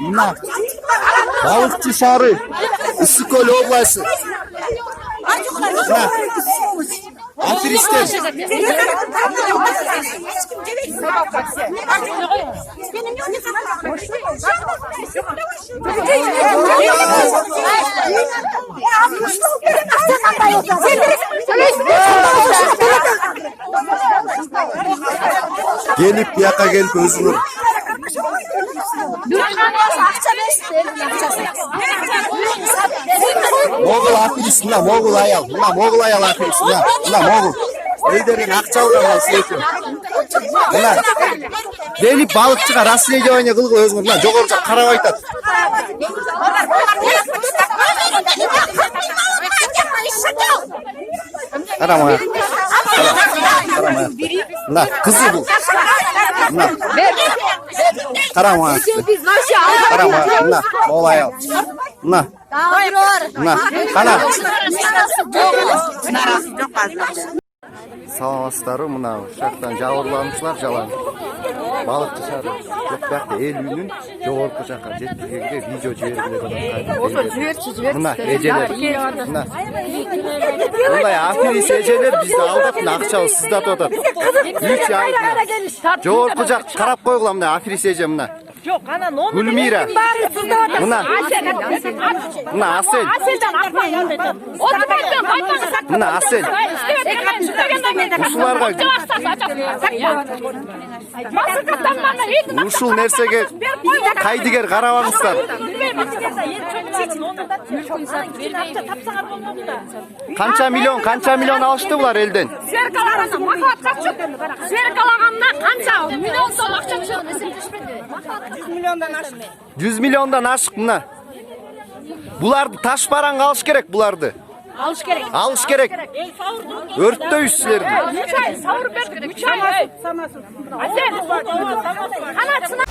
Mına. Balıkçı Şarı. Issikkol oblası. Mına. Afiristan. Gelip bir yaka gelip özgür. Moğol afiristan la Moğol ayal. Mına Moğol ayal afiristan la. Mına Moğol. Eyderin akçalgan siyetim. Mına. Gelip balıkçıga Rossiyaga oyna kılgı özgür. Mına jogorja karab aytat. Karama. Karama. Mına kızı bu. Mına. Karama. Karama. Mına Moğol ayal. Mına. Mına. Kana. Savaşları mına uşaktan jabırlanmışlar jalan. Balıkçı Şarı. Yok bakta el günün jogorku jaka жеткизгенге видео жиберилет. Ошо жиберчи. Мына эжелер. Мына. Мындай аферис эжелер бизди алдап, акчабыз сыздатып атат. 3 ай. Жогорку жак карап койгула мына аферис эже мына. Жок, ана номер. Гүлмира. Мына. Мына Асел. Мына Асел. Ушуларга ушул нерсеге кайдыгер карабаңыздар. Канча миллион алышты булар элден. Сверкалаганда канча миллион сом акча түшөт. 100 миллиондан ашык мына. Буларды таш бараңга алыш керек буларды. Алыш керек. Алыш керек. Өрттөйсүз силерди. 3 ай сауыр бердик. 3 ай. Санасын. Канатына